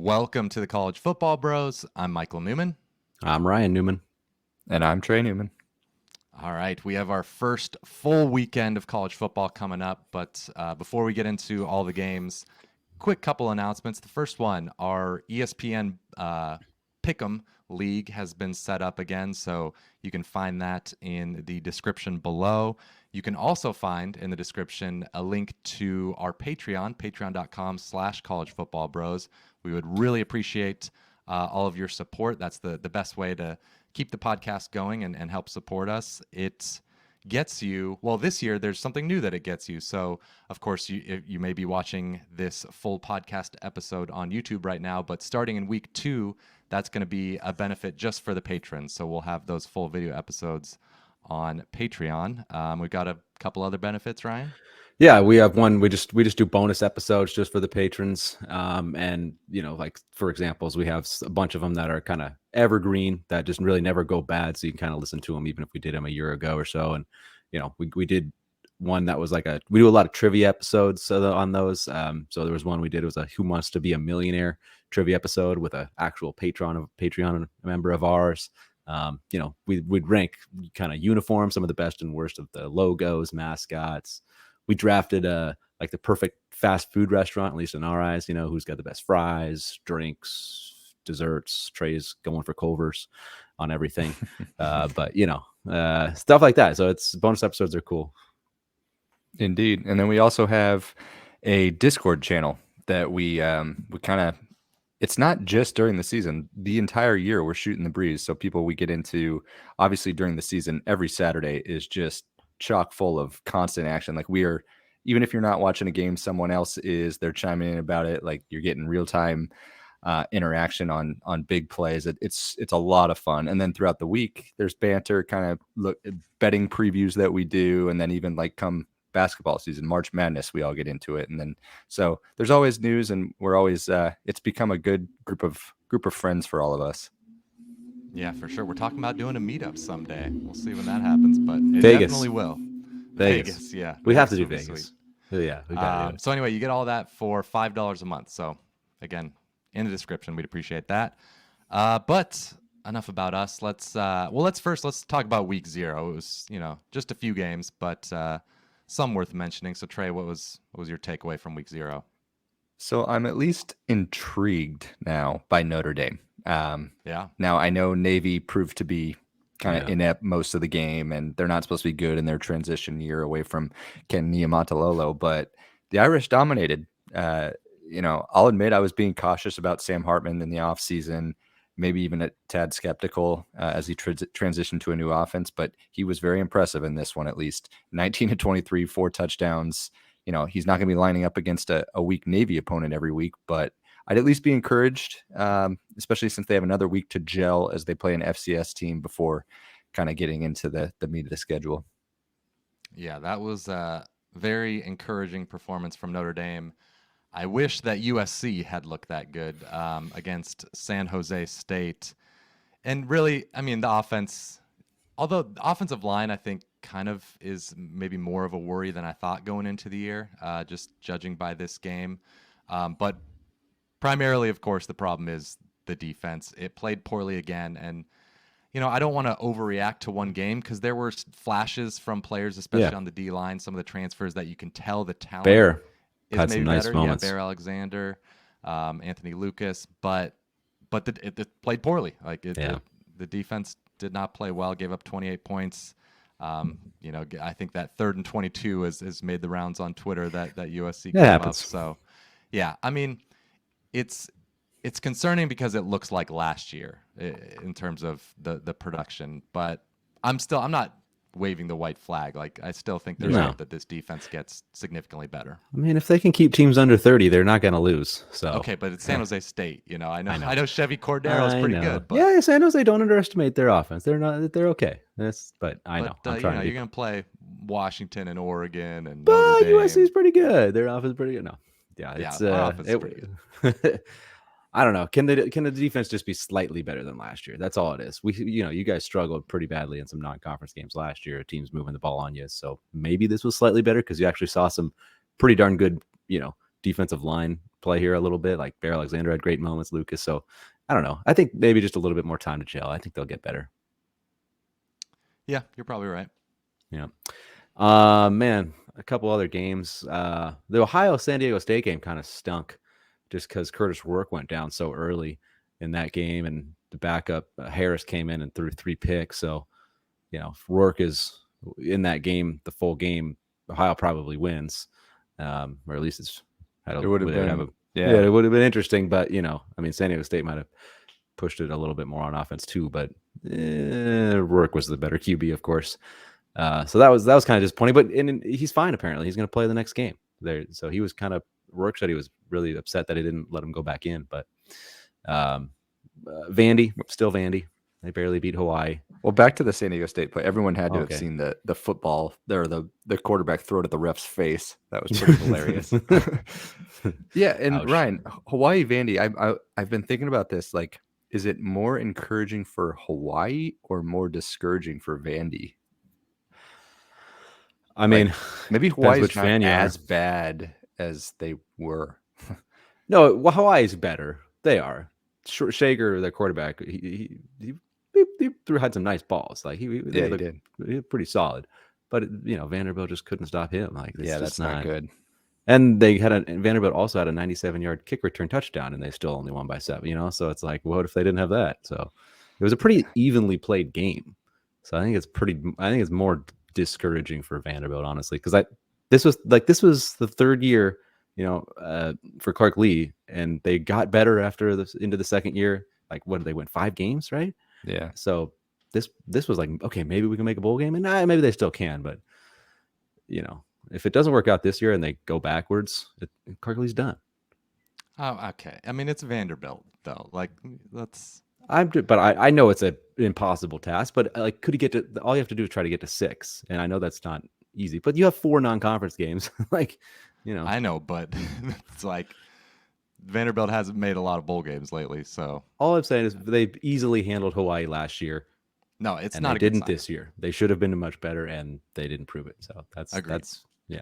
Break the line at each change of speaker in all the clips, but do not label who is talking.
Welcome to the College Football Bros. I'm Michael Newman.
I'm Ryan Newman.
And I'm Trey Newman.
All right, we have our first full weekend of college football coming up, but before we get into all the games, quick couple announcements. The first one, our ESPN Pick'em League has been set up again, so you can find that in the description below. You can also find in the description a link to our Patreon, patreon.com/collegefootballbros. We would really appreciate all of your support. That's the best way to keep the podcast going and help support us. It gets you, well, this year there's something new that it gets you. So, of course, you may be watching this full podcast episode on YouTube right now, but starting in week 2, that's going to be a benefit just for the patrons. So we'll have those full video episodes on Patreon. We've got a couple other benefits, Ryan.
Yeah, we have one. We just do bonus episodes just for the patrons. And like for examples, we have a bunch of them that are kind of evergreen that just really never go bad. So you can kind of listen to them even if we did them a year ago or so. And we did one that was we do a lot of trivia episodes on those. So there was one we did, it was a Who Wants to Be a Millionaire trivia episode with an actual Patreon member of ours. We'd rank kind of uniforms, some of the best and worst of the logos, mascots. We drafted the perfect fast food restaurant, at least in our eyes, who's got the best fries, drinks, desserts. Trey's going for Culver's on everything. But stuff like that. So it's bonus episodes are cool.
Indeed. And then we also have a Discord channel that we kind of, it's not just during the season, the entire year we're shooting the breeze. So people we get into, obviously during the season, every Saturday is just chock full of constant action. Like we are, even if you're not watching a game, someone else is, they're chiming in about it. Like you're getting real time interaction on big plays. It's a lot of fun. And then throughout the week, there's banter, kind of betting previews that we do. And then even come basketball season, March Madness, we all get into it. And then, so there's always news, and we're always, it's become a good group of friends for all of us.
Yeah, for sure. We're talking about doing a meetup someday. We'll see when that happens, but it
Vegas.
Definitely will.
Vegas,
yeah.
We have to do Vegas.
Sweet.
Yeah, we gotta do it.
So anyway, you get all that for $5 a month. So again, in the description, we'd appreciate that. But enough about us. Let's talk about week 0. It was, just a few games, but some worth mentioning. So Trey, what was your takeaway from week 0?
So I'm at least intrigued now by Notre Dame.
Yeah.
Now I know Navy proved to be kind of inept most of the game, and they're not supposed to be good in their transition year away from Ken Niumatalolo, but the Irish dominated. I'll admit I was being cautious about Sam Hartman in the offseason, maybe even a tad skeptical as he transitioned to a new offense, but he was very impressive in this one, at least 19-23, 4 touchdowns. He's not going to be lining up against a weak Navy opponent every week, but I'd at least be encouraged, especially since they have another week to gel as they play an FCS team before kind of getting into the meat of the schedule.
Yeah, that was a very encouraging performance from Notre Dame. I wish that USC had looked that good against San Jose State. And really, I mean, the offense, although the offensive line, I think, kind of is maybe more of a worry than I thought going into the year, just judging by this game. But primarily, of course, the problem is the defense. It played poorly again. And, I don't want to overreact to one game because there were flashes from players, especially on the D-line, some of the transfers that you can tell the talent.
Bear
is
had
maybe
some nice
better.
moments.
Yeah, Bear Alexander, Anthony Lucas, but it played poorly. The defense did not play well, gave up 28 points. I think that 3rd and 22 has made the rounds on Twitter that USC came up. So, yeah, I mean, it's concerning because it looks like last year in terms of the production, but I'm not waving the white flag. I still think there's hope that this defense gets significantly better.
I mean, if they can keep teams under 30, they're not going to lose. So
okay, but it's San Jose State. I know Chevy Cordero's pretty good. But
yeah, San Jose, don't underestimate their offense. They're okay. I know.
You're going to play Washington and Oregon and
but
Notre Dame.
USC's pretty good. Their offense is pretty good. No,
our offense is pretty good.
I don't know. Can the defense just be slightly better than last year? That's all it is. You guys struggled pretty badly in some non-conference games last year. Teams moving the ball on you. So maybe this was slightly better because you actually saw some pretty darn good, defensive line play here a little bit. Like Bear Alexander had great moments, Lucas. So I don't know. I think maybe just a little bit more time to gel. I think they'll get better.
Yeah, you're probably right.
Yeah. Man, a couple other games. The Ohio San Diego State game kind of stunk just because Curtis Rourke went down so early in that game, and the backup Harris came in and threw 3 picks. So, if Rourke is in that game, the full game, Ohio probably wins, or at least
it would have been.
It would have been interesting. But San Diego State might have pushed it a little bit more on offense too. But Rourke was the better QB, of course. So that was kind of disappointing, but he's fine. Apparently he's going to play the next game there. So he was Rourke said he was really upset that he didn't let him go back in, but Vandy, still Vandy. They barely beat Hawaii.
Well, back to the San Diego State play. Everyone had to have seen the football there, the quarterback throw it at the ref's face. That was pretty hilarious. Yeah, and ouch. Ryan, Hawaii Vandy. I've been thinking about this. Like, is it more encouraging for Hawaii or more discouraging for Vandy?
I mean,
maybe Hawaii's not as bad as they were.
No, well, Hawaii's better. They are. Shager, their quarterback, he had some nice balls. Like he did. He was pretty solid. But Vanderbilt just couldn't stop him. Like
that's not good.
And Vanderbilt also had a 97-yard kick return touchdown, and they still only won by 7. So it's like, what if they didn't have that? So it was a pretty evenly played game. So I think it's more discouraging for Vanderbilt, honestly, because this was the third year, for Clark Lee, and they got better after into the second year. Like, what did they win 5 games, right?
Yeah.
So this was like, okay, maybe we can make a bowl game, and maybe they still can, but if it doesn't work out this year and they go backwards, Clark Lee's done.
Oh, okay. I mean, it's Vanderbilt though. Like, that's.
But I know it's an impossible task. But like, could he get to? All you have to do is try to get to 6, and I know that's not easy. But you have 4 non-conference games, like,
I know, but it's like Vanderbilt hasn't made a lot of bowl games lately. So
all I'm saying is they easily handled Hawaii last year.
No, it's
and
not.
They didn't this year. They should have been much better, and they didn't prove it. So that's yeah.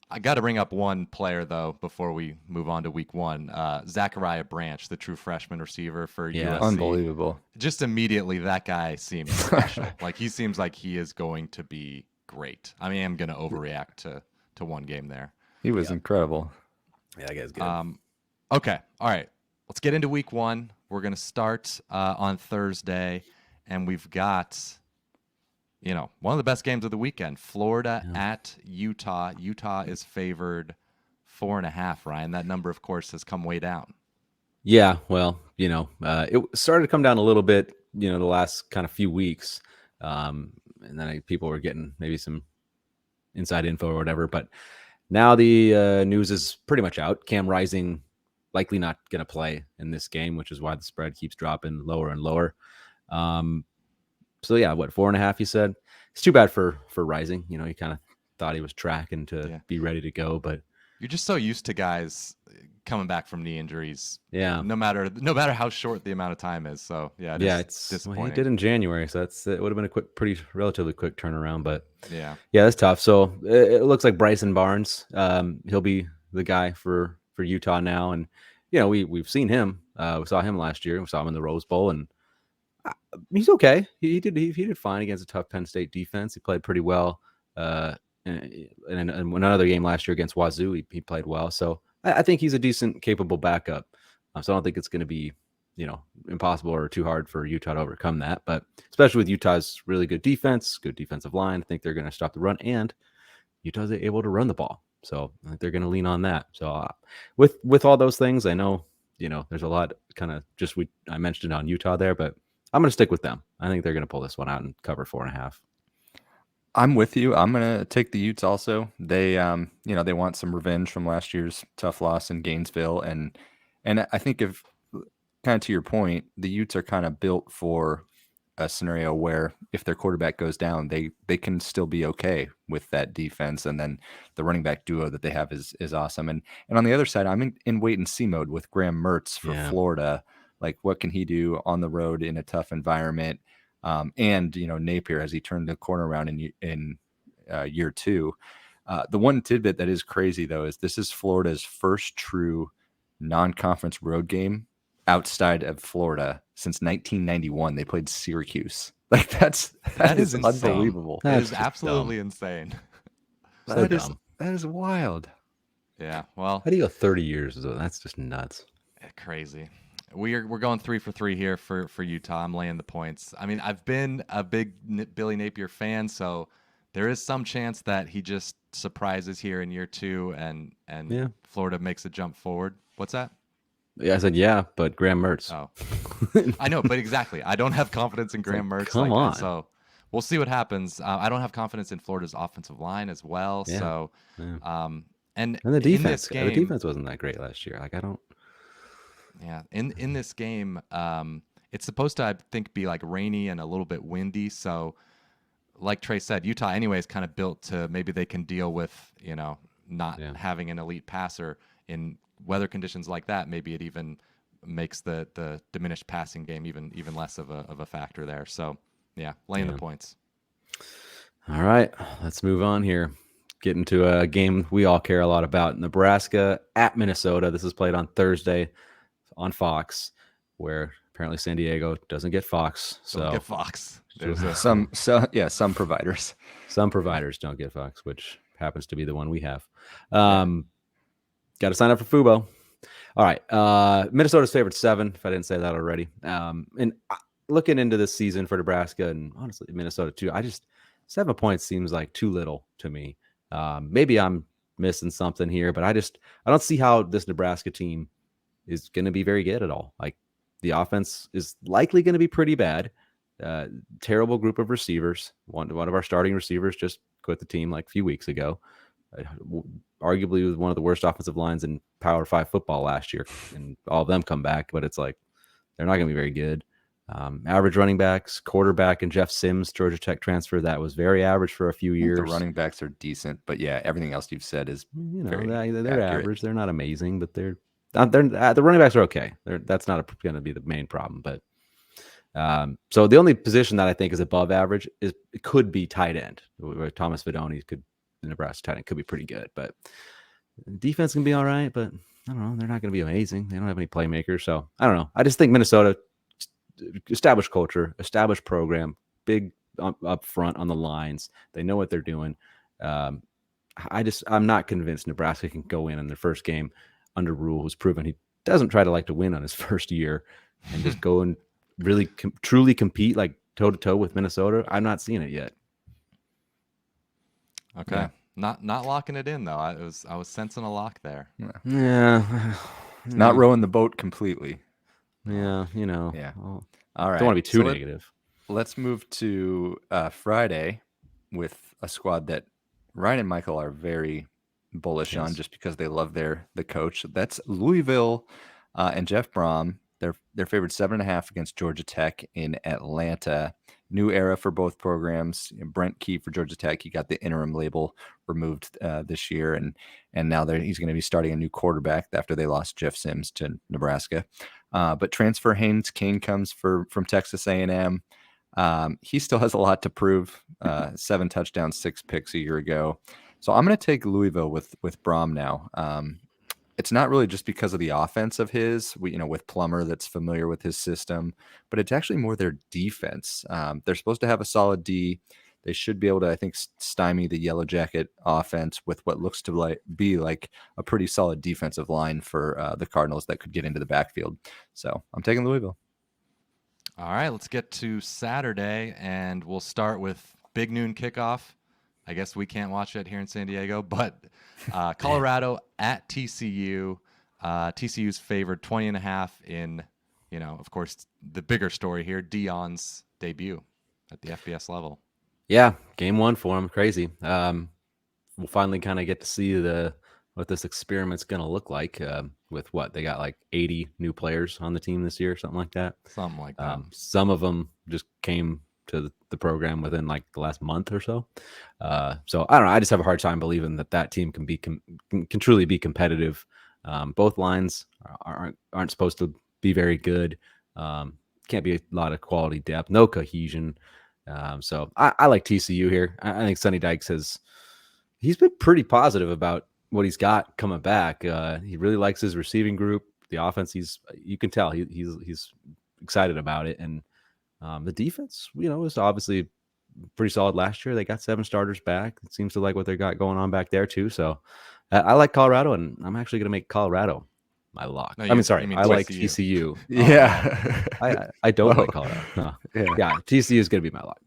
I got to bring up one player, though, before we move on to week 1. Zachariah Branch, the true freshman receiver for USC.
Unbelievable.
Just immediately, that guy seems special. Like, he seems like he is going to be great. I mean, I'm going to overreact to one game there.
He was incredible.
Yeah, that guy's good.
Okay. All right. Let's get into week 1. We're going to start on Thursday, and we've got... one of the best games of the weekend, Florida at Utah. Utah is favored 4.5, Ryan. That number, of course, has come way down.
Yeah, well, it started to come down a little bit, the last kind of few weeks. And then people were getting maybe some inside info or whatever. But now the news is pretty much out. Cam Rising likely not going to play in this game, which is why the spread keeps dropping lower and lower. So yeah, 4.5? You said it's too bad for Rising. He kind of thought he was tracking to be ready to go, but
you're just so used to guys coming back from knee injuries.
Yeah,
no matter how short the amount of time is. So it's disappointing.
He did in January, so it would have been a relatively quick turnaround. But
yeah,
that's tough. So it looks like Bryson Barnes, he'll be the guy for Utah now, and we've seen him. We saw him last year. We saw him in the Rose Bowl, and he's okay. He did fine against a tough Penn State defense. He played pretty well. In another game last year against Wazoo, he played well. So I think he's a decent, capable backup. So I don't think it's going to be, impossible or too hard for Utah to overcome that. But especially with Utah's really good defense, good defensive line, I think they're going to stop the run, and Utah's able to run the ball. So I think they're going to lean on that. So with all those things, I know, there's a lot kind of I mentioned it on Utah there, but I'm going to stick with them. I think they're going to pull this one out and cover 4.5.
I'm with you. I'm going to take the Utes also. They, they want some revenge from last year's tough loss in Gainesville. And I think if kind of to your point, the Utes are kind of built for a scenario where if their quarterback goes down, they can still be okay with that defense. And then the running back duo that they have is awesome. And on the other side, I'm in wait and see mode with Graham Mertz for Florida. Like, what can he do on the road in a tough environment? And Napier, as he turned the corner around in year 2. The one tidbit that is crazy, though, is this is Florida's first true non-conference road game outside of Florida since 1991. They played Syracuse. Like that is
insane.
unbelievable.
It
That's
is
just
absolutely insane.
So
That is
dumb.
that is wild.
Yeah, well,
How do you go 30 years? Though? That's just nuts.
crazy. We're going 3 for 3 here for Utah. I'm laying the points. I mean, I've been a big Billy Napier fan, so there is some chance that he just surprises here in year 2 and
Yeah.
Florida makes a jump forward. What's that?
Yeah, I said yeah, but Graham Mertz.
Oh, I know, but exactly. I don't have confidence in Graham Mertz.
come on.
So we'll see what happens. I don't have confidence in Florida's offensive line as well.
Yeah.
So,
Yeah.
and
And the
in
defense.
this
The
game,
defense wasn't that great last year. Like I don't.
yeah, in this game, it's supposed to, I think, be like rainy and a little bit windy. So, like Trey said, Utah anyway is kind of built to maybe they can deal with not
Yeah.
having an elite passer in weather conditions like that. Maybe it even makes the diminished passing game even less of a factor there. So yeah, laying the points.
All right, let's move on here. Get into a game we all care a lot about. Nebraska at Minnesota. This is played on Thursday on Fox, where apparently San Diego doesn't get Fox.
Don't
So
get Fox. There's a
Some providers.
some providers don't get Fox, which happens to be the one we have. Got to sign up for Fubo. All right. Minnesota's favored 7, if I didn't say that already. And looking into this season for Nebraska and honestly Minnesota too, 7 points seems like too little to me. Maybe I'm missing something here, but I don't see how this Nebraska team is going to be very good at all. Like the offense is likely going to be pretty bad. Terrible group of receivers. One of our starting receivers just quit the team like a few weeks ago. Arguably was one of the worst offensive lines in Power 5 football last year, and all of them come back, but it's like they're not going to be very good. Average running backs, quarterback, and Jeff Sims, Georgia Tech transfer, that was very average for a few years.
The running backs are decent, but yeah, everything else you've said is
they're
accurate.
average. They're not amazing, but the running backs are okay. That's not going to be the main problem, but so the only position that I think is above average it could be tight end. Where Thomas Fidone the Nebraska tight end could be pretty good, but defense can be all right. But I don't know, they're not going to be amazing. They don't have any playmakers, so I don't know. I just think Minnesota established culture, established program, big up front on the lines. They know what they're doing. I'm not convinced Nebraska can go in their first game under Rule, who's proven he doesn't try to like to win on his first year, and just go and really truly compete like toe to toe with Minnesota. I'm not seeing it yet.
Okay.
Yeah.
Not locking it in though. I was sensing a lock there.
Yeah.
Not rowing the boat completely.
Yeah,
Yeah.
Well,
All right.
don't want to be too
So
negative.
Let's move to Friday with a squad that Ryan and Michael are very bullish on just because they love the coach. That's Louisville and Jeff Brom. They're favored 7.5 against Georgia Tech in Atlanta. New era for both programs. Brent Key for Georgia Tech. He got the interim label removed this year, and now he's going to be starting a new quarterback after they lost Jeff Sims to Nebraska. But transfer Haynes King comes from Texas A&M. He still has a lot to prove. 7 touchdowns, 6 picks a year ago. So I'm going to take Louisville with Brom now. It's not really just because of the offense of his, with Plummer that's familiar with his system, but it's actually more their defense. They're supposed to have a solid D. They should be able to, I think, stymie the Yellow Jacket offense with what looks to be like a pretty solid defensive line for the Cardinals that could get into the backfield. So I'm taking Louisville.
All right, let's get to Saturday, and we'll start with big noon kickoff. I guess we can't watch it here in San Diego, but Colorado at TCU. TCU's favored 20.5 in, of course, the bigger story here, Deion's debut at the FBS level.
Yeah, game 1 for him. Crazy. We'll finally kind of get to see what this experiment's going to look like with what they got like 80 new players on the team this year, something like that.
Something like that.
Some of them just came to the program within like the last month or so. So I don't know. I just have a hard time believing that team can truly be competitive. Both lines aren't supposed to be very good. Can't be a lot of quality depth, no cohesion. So I like TCU here. I think Sonny Dykes has He's been pretty positive about what he's got coming back. He really likes his receiving group. The offense, you can tell he's excited about it. And the defense, was obviously pretty solid last year. They got 7 starters back. It seems to like what they got going on back there too. So I like Colorado, and I'm actually going to make Colorado my lock.
No,
I mean,
you mean
I like
TCU.
TCU.
Yeah.
I don't
Oh.
like Colorado. No.
Yeah.
Yeah, TCU is going to be my lock.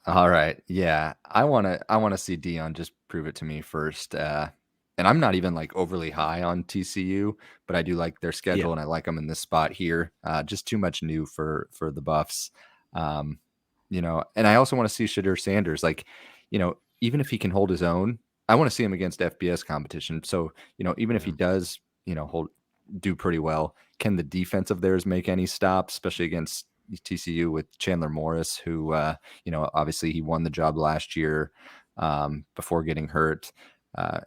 All right. Yeah. I wanna see Dion just prove it to me first. And I'm not even like overly high on TCU, but I do like their schedule and I like them in this spot here. Just too much new for the Buffs. And I also want to see Shadur Sanders. Like, even if he can hold his own, I want to see him against FBS competition. So, even if he does, do pretty well, can the defense of theirs make any stops, especially against TCU with Chandler Morris, who obviously he won the job last year before getting hurt. I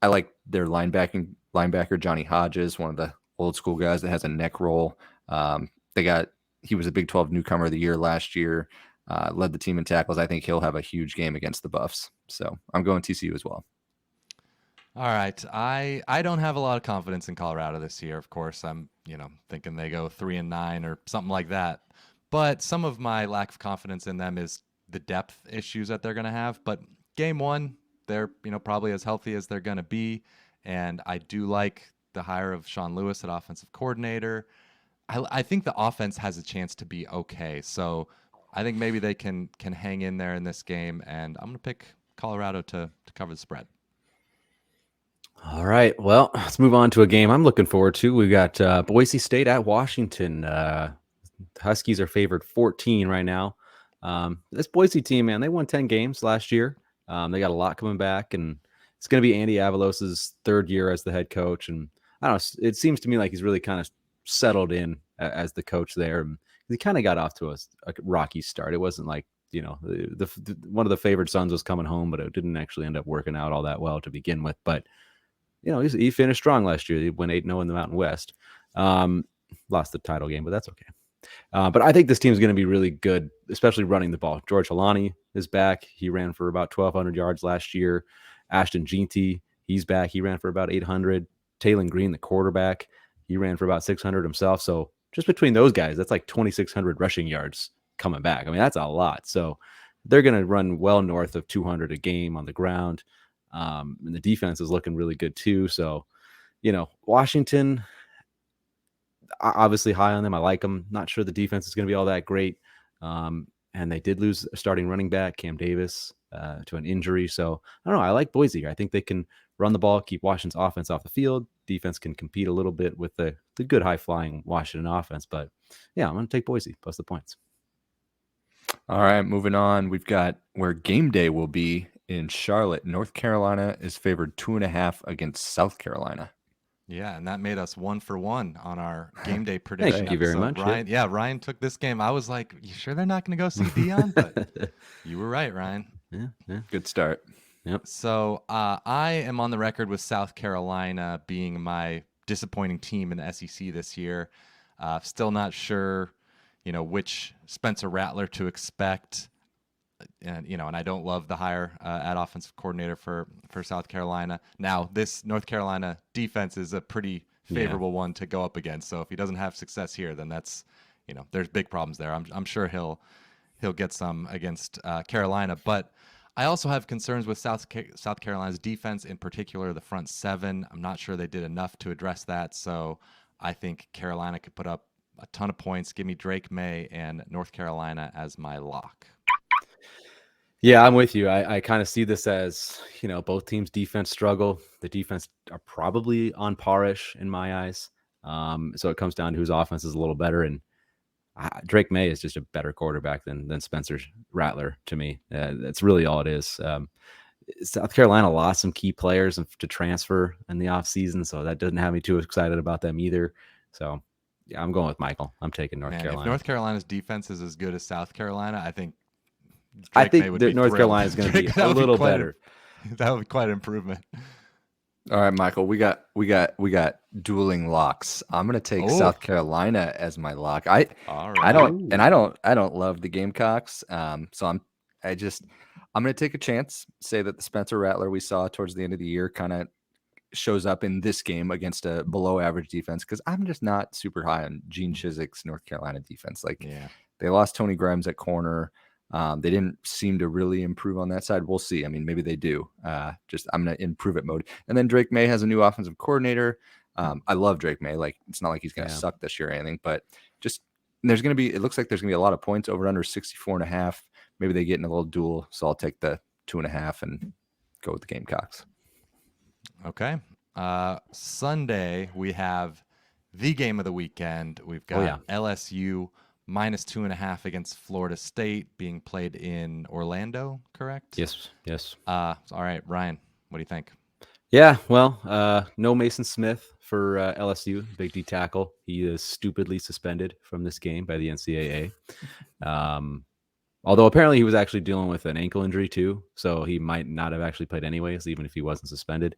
like their linebacker Johnny Hodges, one of the old school guys that has a neck roll. He was a Big 12 newcomer of the year last year, led the team in tackles. I think he'll have a huge game against the Buffs. So I'm going TCU as well.
All right. I don't have a lot of confidence in Colorado this year. Of course, I'm, thinking they go 3-9 or something like that. But some of my lack of confidence in them is the depth issues that they're going to have. But game 1, they're, probably as healthy as they're going to be. And I do like the hire of Sean Lewis at offensive coordinator. I think the offense has a chance to be okay. So I think maybe they can hang in there in this game. And I'm going to pick Colorado to cover the spread.
All right. Well, let's move on to a game I'm looking forward to. We got Boise State at Washington. Huskies are favored 14 right now. This Boise team, man, they won 10 games last year. They got a lot coming back, and it's going to be Andy Avalos's 3rd year as the head coach. And I don't know, it seems to me like he's really kind of settled in as the coach there. And he kind of got off to a rocky start. It wasn't like, one of the favored sons was coming home, but it didn't actually end up working out all that well to begin with. But he finished strong last year. He went 8-0 in the Mountain West. Lost the title game, but that's okay. But I think this team is going to be really good, especially running the ball. George Halani is back. He ran for about 1,200 yards last year. Ashton Jeanty, he's back. He ran for about 800. Taylon Green, the quarterback, he ran for about 600 himself. So just between those guys, that's like 2,600 rushing yards coming back. I mean, that's a lot. So they're going to run well north of 200 a game on the ground. And the defense is looking really good too. So, Washington, obviously high on them. I like them. Not sure the defense is going to be all that great. And they did lose a starting running back, Cam Davis, to an injury. So I don't know. I like Boise. I think they can run the ball, keep Washington's offense off the field. Defense can compete a little bit with the good high flying Washington offense. But yeah, I'm going to take Boise plus the points.
All right, moving on. We've got where game day will be in Charlotte. North Carolina is favored 2.5 against South Carolina.
Yeah, and that made us 1 for 1 on our game day prediction.
Thank you very much.
Ryan took this game. I was like, you sure they're not going to go see Dion? But you were right, Ryan.
Yeah.
Good start.
Yep.
So I am on the record with South Carolina being my disappointing team in the SEC this year. Still not sure, which Spencer Rattler to expect. And I don't love the hire at offensive coordinator for South Carolina. Now, this North Carolina defense is a pretty favorable one to go up against. So if he doesn't have success here, then that's, there's big problems there. I'm sure he'll get some against Carolina. But I also have concerns with South Carolina's defense, in particular the front 7. I'm not sure they did enough to address that. So I think Carolina could put up a ton of points. Give me Drake May and North Carolina as my lock.
Yeah, I'm with you. I kind of see this as, both teams' defense struggle. The defense are probably on par-ish in my eyes. So it comes down to whose offense is a little better. And Drake May is just a better quarterback than Spencer Rattler to me. That's really all it is. South Carolina lost some key players to transfer in the offseason, so that doesn't have me too excited about them either. So, yeah, I'm going with Michael. I'm taking North Carolina.
If North Carolina's defense is as good as South Carolina, I think
North Carolina is going to be a little better.
That would be quite an improvement.
All right, Michael, we got dueling locks. I'm going to take South Carolina as my lock. I don't love the Gamecocks. So I'm going to take a chance, say that the Spencer Rattler we saw towards the end of the year kind of shows up in this game against a below average defense, because I'm just not super high on Gene Chiswick's North Carolina defense. Like,
Yeah.
they lost Tony Grimes at corner. They didn't seem to really improve on that side. We'll see. I mean, maybe they do. Just I'm going to improve it mode. And then Drake May has a new offensive coordinator. I love Drake May. Like, it's not like he's going to suck this year or anything, but just there's going to be, it looks like there's going to be a lot of points over under 64.5. Maybe they get in a little duel. So I'll take the 2.5 and go with the Gamecocks.
Okay. Sunday, we have the game of the weekend. We've got LSU -2.5 against Florida State being played in Orlando, correct?
Yes.
All right, Ryan, what do you think?
Yeah, well, no Mason Smith for LSU, big D tackle. He is stupidly suspended from this game by the NCAA. Although apparently he was actually dealing with an ankle injury too, so he might not have actually played anyways, even if he wasn't suspended.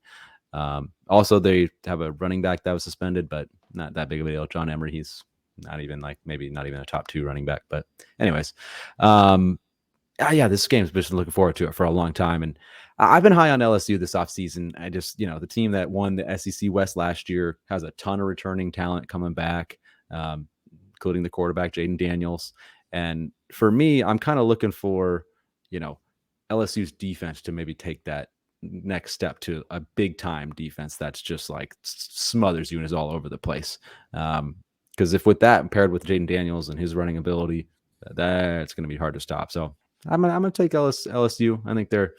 Also, they have a running back that was suspended, but not that big of a deal. John Emery, he's not even maybe not even a top 2 running back. But anyways, this game's been looking forward to it for a long time. And I've been high on LSU this offseason. I just, the team that won the SEC West last year has a ton of returning talent coming back, including the quarterback, Jaden Daniels. And for me, I'm kind of looking for, LSU's defense to maybe take that next step to a big time defense that's just like smothers you and is all over the place. Because if with that paired with Jaden Daniels and his running ability, that's going to be hard to stop. So I'm gonna take LSU. I think they're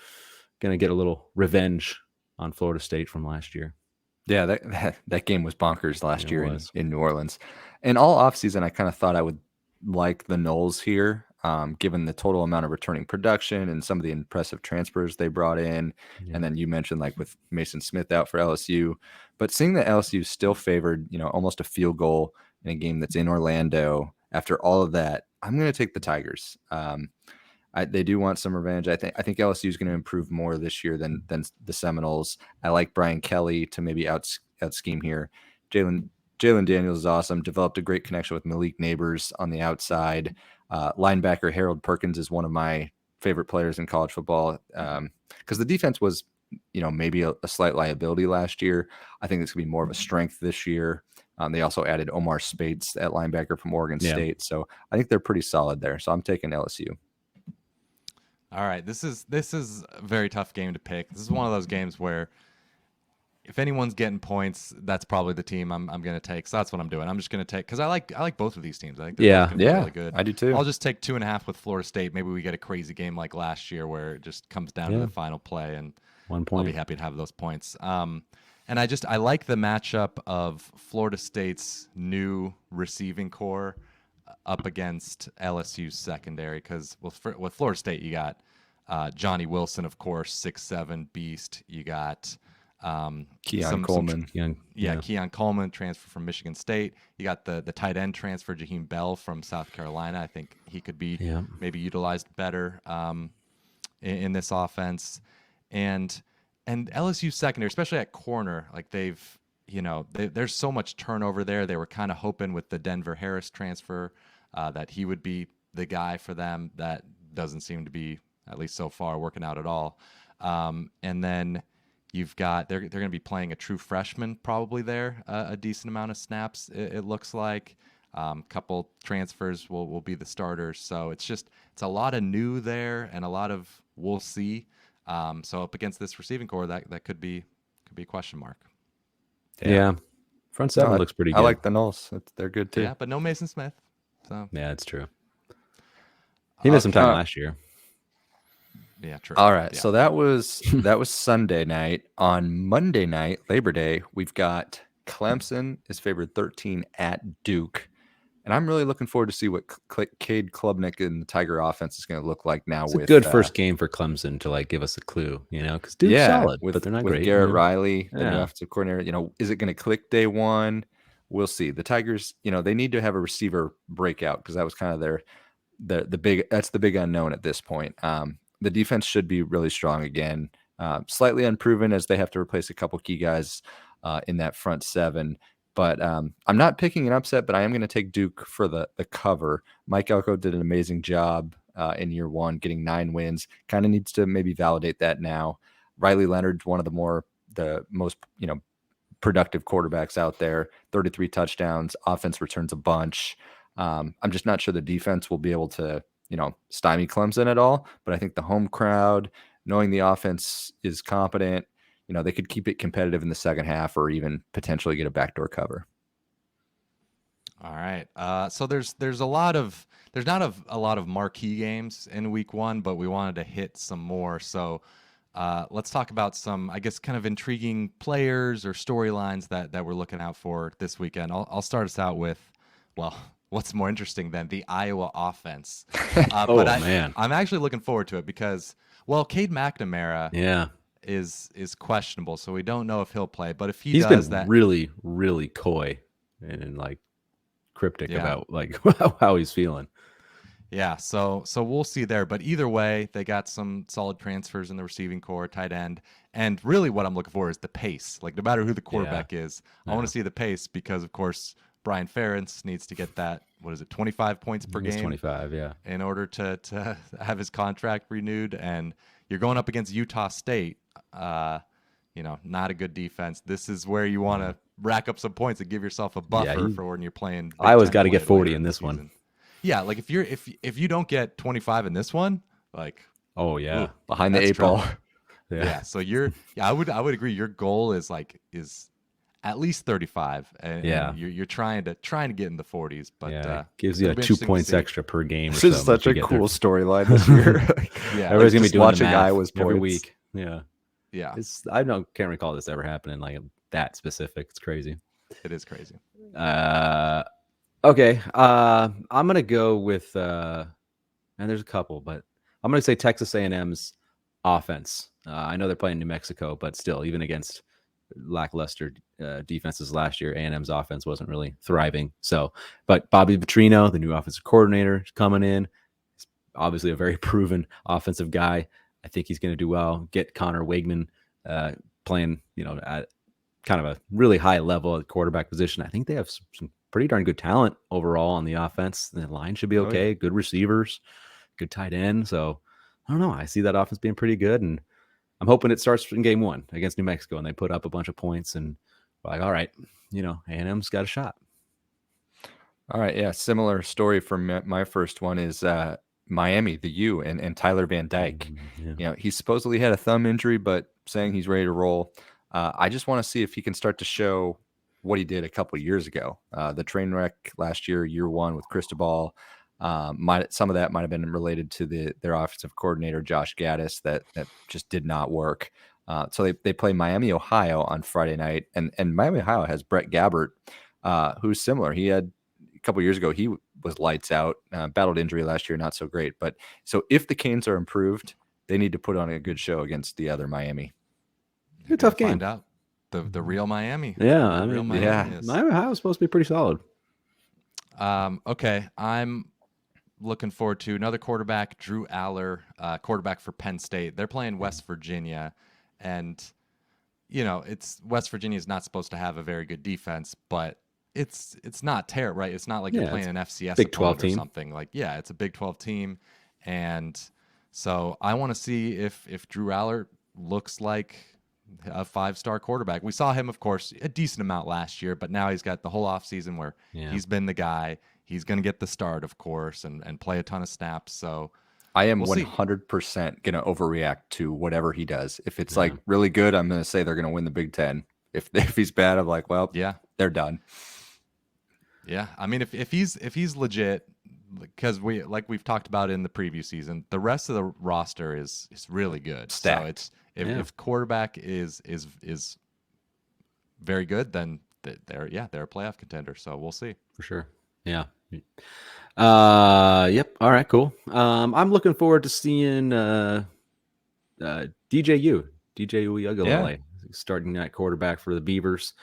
gonna get a little revenge on Florida State from last year.
Yeah, that game was bonkers last year in New Orleans. And all offseason, I kind of thought I would like the Noles here, given the total amount of returning production and some of the impressive transfers they brought in. Yeah. And then you mentioned like with Mason Smith out for LSU, but seeing that LSU still favored, almost a field goal in a game that's in Orlando, after all of that, I'm going to take the Tigers. They do want some revenge. I think LSU is going to improve more this year than the Seminoles. I like Brian Kelly to maybe out scheme here. Jalen Daniels is awesome. Developed a great connection with Malik Neighbors on the outside. Linebacker Harold Perkins is one of my favorite players in college football, because the defense was, maybe a slight liability last year. I think it's going to be more of a strength this year. They also added Omar Spates at linebacker from Oregon State. So I think they're pretty solid there. So I'm taking LSU.
All right, this is a very tough game to pick. This is one of those games where if anyone's getting points, that's probably the team I'm going to take. So that's what I'm doing. I'm just going to take, because I like both of these teams. I think they're both really good.
I do too.
I'll just take 2.5 with Florida State. Maybe we get a crazy game like last year where it just comes down to the final play, and
1 point.
I'll be happy to have those points. And I like the matchup of Florida State's new receiving core up against LSU's secondary, because with Florida State you got Johnny Wilson, of course, 6'7" beast. You got
Keon Coleman.
Keon Coleman, transfer from Michigan State. You got the tight end transfer, Jaheim Bell from South Carolina. I think he could be maybe utilized better in this offense. And LSU secondary, especially at corner, like there's so much turnover there. They were kind of hoping with the Denver Harris transfer that he would be the guy for them. That doesn't seem to be, at least so far, working out at all. And then you've got they're going to be playing a true freshman probably there, a decent amount of snaps. It looks like couple transfers will be the starters. So it's a lot of new there and a lot of we'll see. So up against this receiving core, that could be a question mark.
Yeah. Front seven looks pretty good.
I like the Noles. They're good too.
Yeah, but no Mason Smith. So
yeah, it's true. He missed some time last year.
Yeah, true.
All right. Yeah. So that was Sunday night. On Monday night, Labor Day, we've got Clemson is favored 13 at Duke. And I'm really looking forward to see what Cade Klubnik and the Tiger offense is going to look like now. It's
a good first game for Clemson to give us a clue, because Duke's solid, but they're not
with
great.
Garrett Riley, the new offensive coordinator, is it going to click day one? We'll see. The Tigers, they need to have a receiver breakout, because that was kind of the big unknown at this point. The defense should be really strong again. Slightly unproven as they have to replace a couple key guys in that front seven. But I'm not picking an upset, but I am going to take Duke for the cover. Mike Elko did an amazing job in year one, getting 9 wins. Kind of needs to maybe validate that now. Riley Leonard's one of the most productive quarterbacks out there. 33 touchdowns, offense returns a bunch. I'm just not sure the defense will be able to stymie Clemson at all. But I think the home crowd, knowing the offense is competent, they could keep it competitive in the second half or even potentially get a backdoor cover.
All right. So there's not a lot of marquee games in week one, but we wanted to hit some more. So let's talk about some, I guess, kind of intriguing players or storylines that we're looking out for this weekend. I'll start us out with, well, what's more interesting than the Iowa offense?
Man,
I'm actually looking forward to it because, well, Cade McNamara is questionable, so we don't know if he'll play. But if he's
been really, really coy and like cryptic about like how he's feeling.
Yeah, so we'll see there. But either way, they got some solid transfers in the receiving core, tight end. And really what I'm looking for is the pace. Like, no matter who the quarterback is, I want to see the pace because, of course, Brian Ferentz needs to get that, 25 points per game?
25, yeah.
In order to have his contract renewed. And you're going up against Utah State, not a good defense. This is where you want to rack up some points and give yourself a buffer for when you're playing.
Iowa's got to get 40 in this one.
Yeah, like if you don't get 25 in this one, like
behind the 8 ball.
Yeah. So I would agree. Your goal is at least 35, and you're trying to get in the 40s. But
gives you 2 points extra per game.
This is such a cool storyline this year.
Everybody's gonna be doing
watching
the math
Iowa's
every
points.
week. Yeah. Can't recall this ever happening like that specific. It's crazy.
It is crazy.
Okay. I'm gonna go with and there's a couple, but I'm gonna say Texas A&M's offense. I know they're playing New Mexico, but still, even against lackluster defenses last year, A&M's offense wasn't really thriving. So, but Bobby Petrino, the new offensive coordinator, is coming in. He's obviously a very proven offensive guy. I think he's going to do well. Get Connor Wegman playing, at kind of a really high level at quarterback position. I think they have some pretty darn good talent overall on the offense. The line should be okay. Good receivers, good tight end. So I don't know. I see that offense being pretty good, and I'm hoping it starts in game one against New Mexico and they put up a bunch of points and like, all right, A&M's got a shot.
All right. Yeah. Similar story from my first one is Miami, the U, and Tyler Van Dyke. He supposedly had a thumb injury, but saying he's ready to roll. I just want to see if he can start to show what he did a couple of years ago. The train wreck last year one with Cristobal. Some of that might have been related to their offensive coordinator, Josh Gaddis, that just did not work. So they play Miami, Ohio on Friday night. And Miami, Ohio has Brett Gabbert, who's similar. He had a couple of years ago, he was lights out, battled injury last year, not so great. But so if the Canes are improved, they need to put on a good show against the other Miami.
A tough game.
Find out the real Miami.
Yeah, Miami, Ohio is supposed to be pretty solid.
Okay, I'm looking forward to another quarterback, Drew Aller, quarterback for Penn State. They're playing West Virginia, and it's West Virginia is not supposed to have a very good defense, but it's not terrible, right? It's not like you're playing an FCS
Big 12 team
or something. Like, it's a Big 12 team, and so I want to see if Drew Aller looks like a 5-star quarterback. We saw him, of course, a decent amount last year, but now he's got the whole offseason where he's been the guy. He's going to get the start, of course, and play a ton of snaps. So
I am 100% going to overreact to whatever he does. If it's like really good, I'm going to say they're going to win the Big Ten. If he's bad, I'm like, well, they're done.
Yeah, I mean, if he's legit, because we've talked about in the preview season, the rest of the roster is really good.
Stacked.
So if quarterback is very good, then they're a playoff contender. So we'll see
for sure. Yeah. Yep. All right. Cool. I'm looking forward to seeing DJU Uiagalelei starting at quarterback for the Beavers.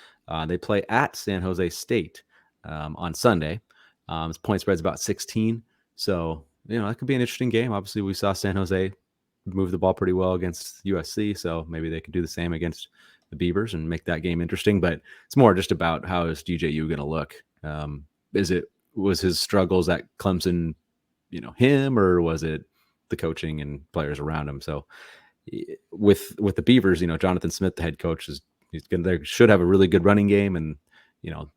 They play at San Jose State on Sunday. His point spread's about 16. So, that could be an interesting game. Obviously, we saw San Jose move the ball pretty well against USC. So maybe they could do the same against the Beavers and make that game interesting. But it's more just about how is DJU going to look. Was his struggles at Clemson him, or was it the coaching and players around him? So with the Beavers, Jonathan Smith, the head coach, they should have a really good running game and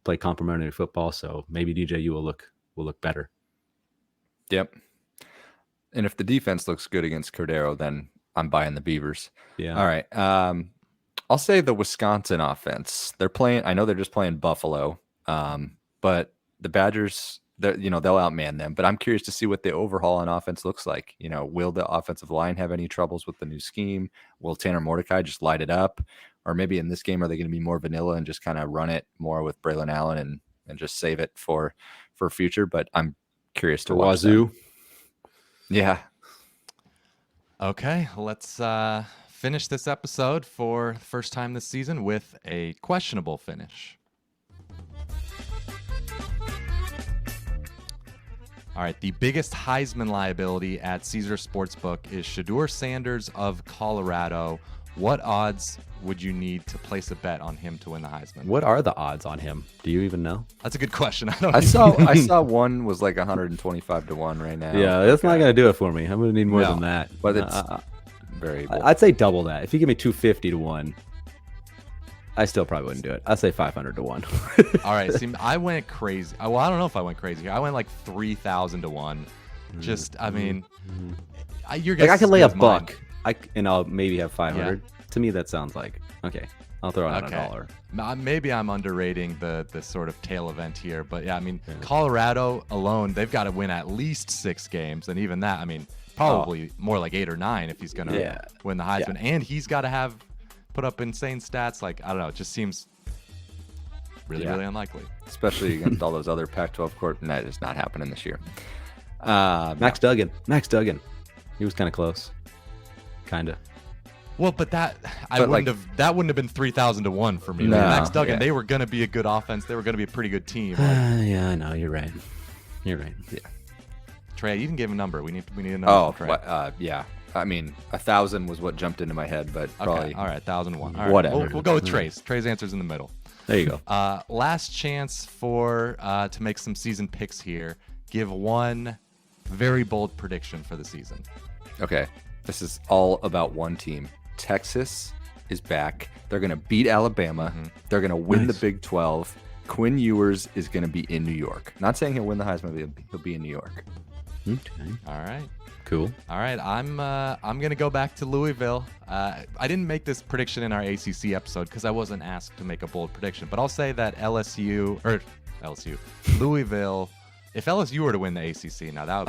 play complementary football. So maybe DJU will look better.
Yep. And if the defense looks good against Cordero, then I'm buying the Beavers.
Yeah.
All right. I'll say the Wisconsin offense. I know they're just playing Buffalo, but the Badgers, they'll outman them. But I'm curious to see what the overhaul on offense looks like. Will the offensive line have any troubles with the new scheme? Will Tanner Mordecai just light it up? Or maybe in this game, are they going to be more vanilla and just kind of run it more with Braylon Allen and just save it for future? But I'm curious to watch
Wazoo.
Yeah.
Okay, let's finish this episode for the first time this season with a questionable finish. All right, the biggest Heisman liability at Caesar Sportsbook is Shedeur Sanders of Colorado. What odds would you need to place a bet on him to win the Heisman?
What are the odds on him? Do you even know?
That's a good question. I don't
I saw one was like 125 to 1 right now.
Yeah, that's not going to do it for me. I'm going to need more than that.
But it's variable.
I'd say double that. If you give me 250 to 1, I still probably wouldn't do it. I'd say 500 to 1.
All right, see, I went crazy. Well, I don't know if I went crazy here. I went like 3,000 to 1. Just, I mean, your guess
I can lay a
is mine.
buck. And I'll maybe have 500.
Yeah.
To me, that sounds like okay. I'll throw it on $1.
Maybe I'm underrating the sort of tail event here, but yeah, I mean, Colorado alone, they've got to win at least 6 games, and even that, I mean, probably more like 8 or 9 if he's going to win the Heisman, and he's got to put up insane stats. Like, I don't know, it just seems really unlikely,
especially against all those other Pac-12 court. And that is not happening this year.
Max Duggan, he was kind of close, kind of.
Well, but that wouldn't have been 3,000 to 1 for me.
No,
Max Duggan, they were going to be a good offense. They were going to be a pretty good team.
Yeah, I know. You're right. Yeah.
Trey, you can give a number. We need a number.
Yeah. I mean, 1,000 was what jumped into my head, but probably.
All right, 1,001. All right,
whatever.
We'll go with Trey's. Trey's answer's in the middle.
There you go.
Last chance to make some season picks here. Give one very bold prediction for the season.
Okay, this is all about one team. Texas is back. They're going to beat Alabama.
Mm-hmm.
They're going to win the Big 12. Quinn Ewers is going to be in New York. Not saying he'll win the Heisman, but he'll be in New York.
Okay.
All right.
Cool.
All right. I'm going to go back to Louisville. I didn't make this prediction in our ACC episode because I wasn't asked to make a bold prediction, but I'll say that Louisville, if LSU were to win the ACC, now that would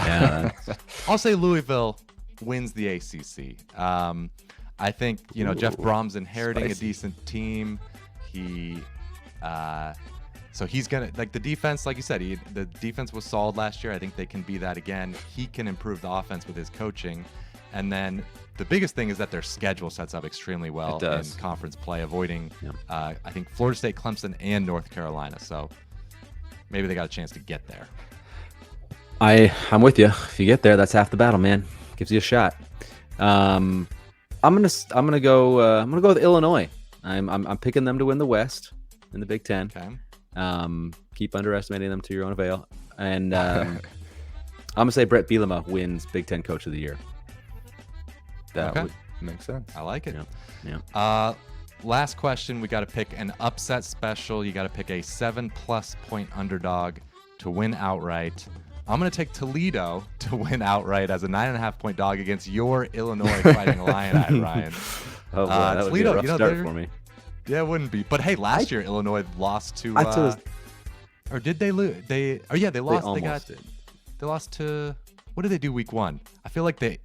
be I'll say Louisville wins the ACC. I think, Jeff Brom's inheriting a decent team. So he's going to, like, the defense, like you said, the defense was solid last year. I think they can be that again. He can improve the offense with his coaching. And then the biggest thing is that their schedule sets up extremely well in conference play, avoiding, I think, Florida State, Clemson, and North Carolina. So maybe they got a chance to get there.
I'm with you. If you get there, that's half the battle, man. Gives you a shot. I'm gonna go with Illinois. I'm picking them to win the West in the Big Ten.
Okay.
Keep underestimating them to your own avail. And I'm gonna say Brett Bielema wins Big Ten Coach of the Year.
That would make sense.
I like it.
Yeah.
Last question. We got to pick an upset special. You got to pick a 7+ point underdog to win outright. I'm going to take Toledo to win outright as a 9.5 point dog against your Illinois Fighting Illini, Ryan.
Oh, boy, that would
Toledo,
be a rough start for me.
Yeah, it wouldn't be. But hey, last year Illinois lost to. Or did they lose? They lost.
They almost did.
They lost to. What did they do week 1? I feel like they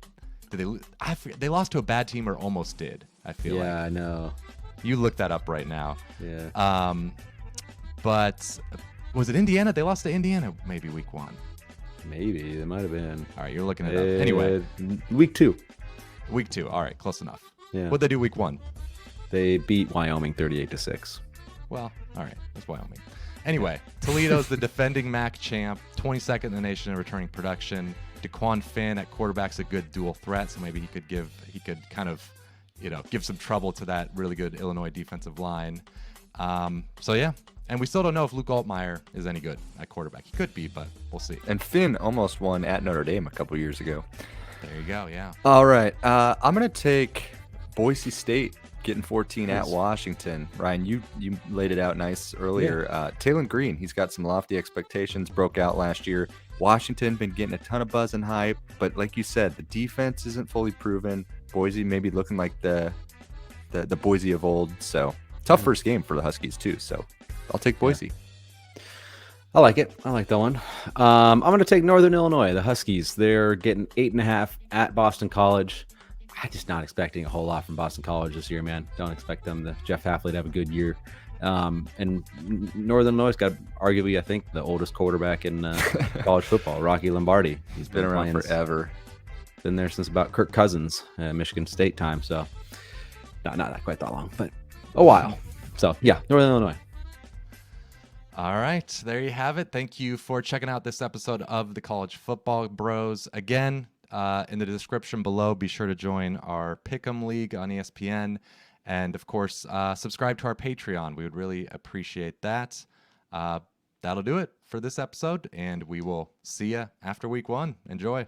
lost to a bad team or almost did. I feel like.
Yeah, I know.
You look that up right now.
Yeah.
But was it Indiana? They lost to Indiana maybe week 1.
Maybe it might have been.
All right, you're looking it up. Anyway,
week 2.
Week 2. All right, close enough.
Yeah.
What'd they do week 1?
They beat Wyoming 38-6.
Well, all right, that's Wyoming. Anyway, Toledo's the defending MAC champ, 22nd in the nation in returning production. DeQuan Finn at quarterback's a good dual threat, so maybe he could kind of, give some trouble to that really good Illinois defensive line. So yeah, And we still don't know if Luke Altmaier is any good at quarterback. He could be, but we'll see.
And Finn almost won at Notre Dame a couple years ago.
There you go, yeah.
All right. I'm going to take Boise State getting 14 at Washington. Ryan, you laid it out nice earlier. Taylon Green, he's got some lofty expectations, broke out last year. Washington been getting a ton of buzz and hype, but like you said, the defense isn't fully proven. Boise maybe looking like the Boise of old. So tough first game for the Huskies too. So I'll take Boise.
I like it. I like that one. I'm going to take Northern Illinois, the Huskies. They're getting 8.5 at Boston College. I'm just not expecting a whole lot from Boston College this year, man. Don't expect Jeff Hafley to have a good year. And Northern Illinois got arguably, I think, the oldest quarterback in college football, Rocky Lombardi.
He's been around forever.
Been there since about Kirk Cousins, Michigan State time. So not quite that long, but a while. So yeah, Northern Illinois.
All right, there you have it. Thank you for checking out this episode of the College Football Bros. Again, in the description below, be sure to join our Pick'em League on ESPN. And, of course, subscribe to our Patreon. We would really appreciate that. That'll do it for this episode, and we will see you after week 1. Enjoy.